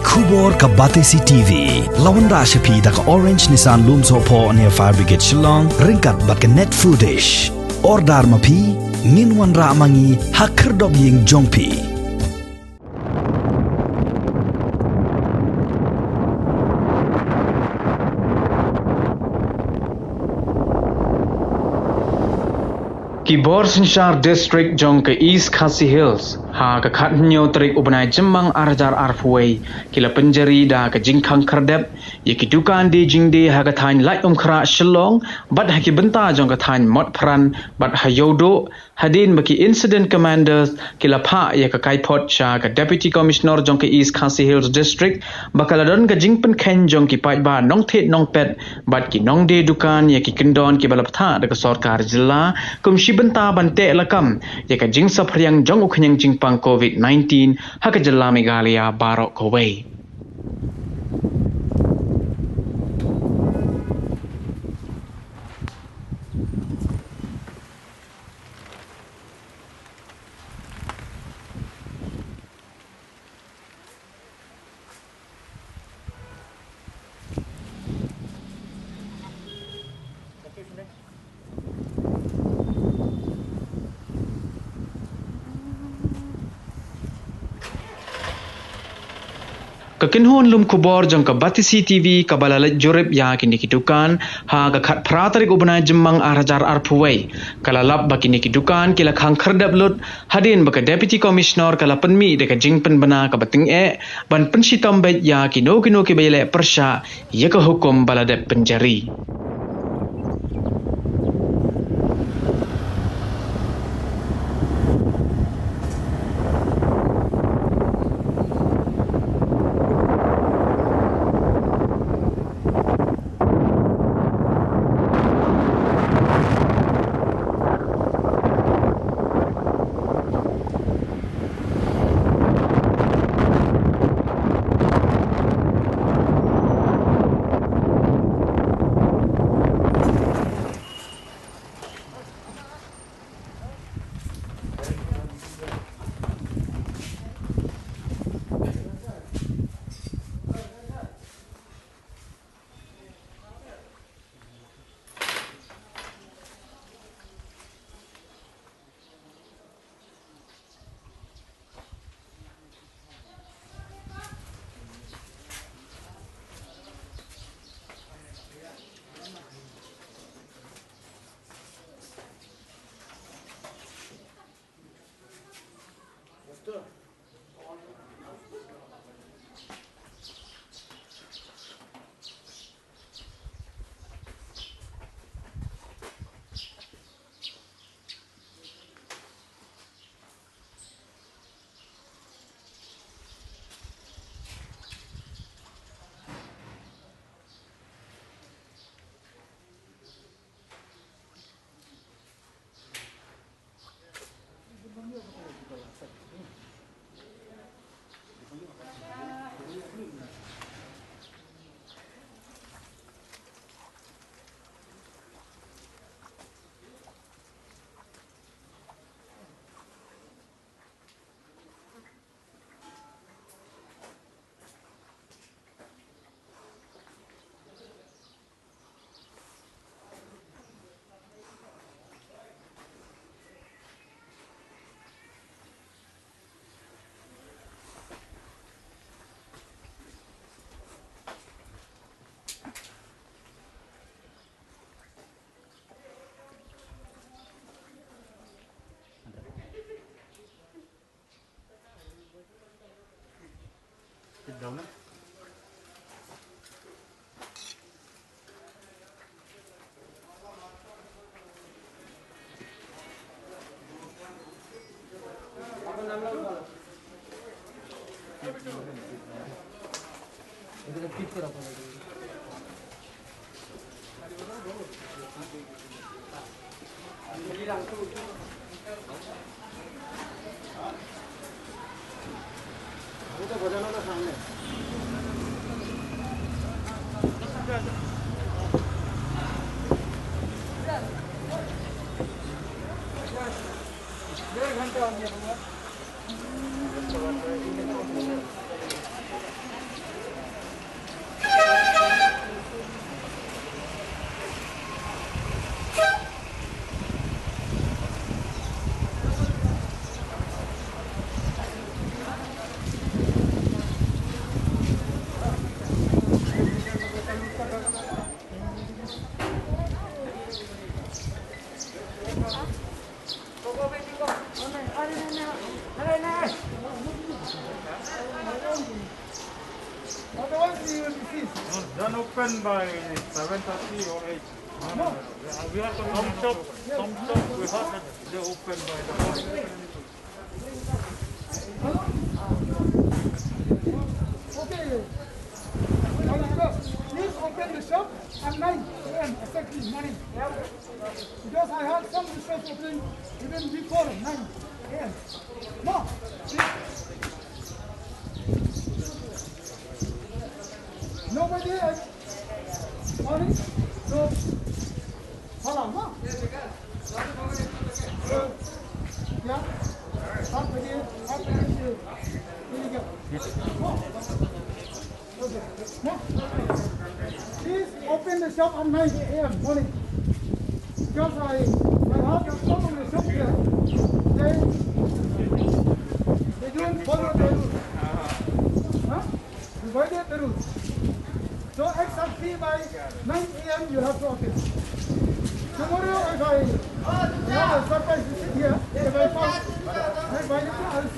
Khubor ka Batesi TV. Lawan Rashapi da ka Orange Nissan Looms Hopo near Fire Brigade Shillong. Ringkat bat ka net foodish. Ordar mapi. Minwan ra mangi ha Khyrdep ying jongpi. Ki Borsenshire District jong ke East Khasi Hills ha ke khatnyo trik ubnai jemang arjar arfway kila penjari da ke jingkhang Khyrdep ye ki Dukan di jingde ha ke thain Laitumkhrah Shillong bat ha ki benta jong ke thain mot pran bat ha Ïewduh hadin baki incident commanders kila pha ye ke kaipot cha ke deputy commissioner jong ke East Khasi Hills District bakaladon ke jingpen khen jong ki Paidbah nong thet nong pet bat ki nong de Dukan ye ki Kyndon ki balaptha de ke sarkar jilla kumshi benta bante lakam ye ka jing saphriang jong ukhyang jingpang COVID-19 ha ka jilla Meghalaya barok kowei. Kekinhun lum kubor jong ka Batesi TV ka balalet jurip ya kini ki Dukan ha ka khat pratari ubnai jemang arajar arpuwei kalalap bakini ki Dukan kila Khang Khyrdep lut hadin baka deputy commissioner kala penmi de ka jingpen bana ka bating ban pensitam bet ya kino ki bele persya ye ka hukum baladep penjari. exactly will be ceased? Don't open by 7:30 or 8. No. We have some shop we have they open by the morning. Okay. Please open the shop at 9 a.m. exactly morning. Because I have some research opening even before 9 a.m. No. Nobody else. Morning. So, hold no? Yeah. Please open the shop at 9 a.m. morning. Because I have some of the shop here. They don't follow the rules. Divided the rules. So exactly by 9 a.m. you have to open. Tomorrow if I have a surprise visit here, if I found, I'll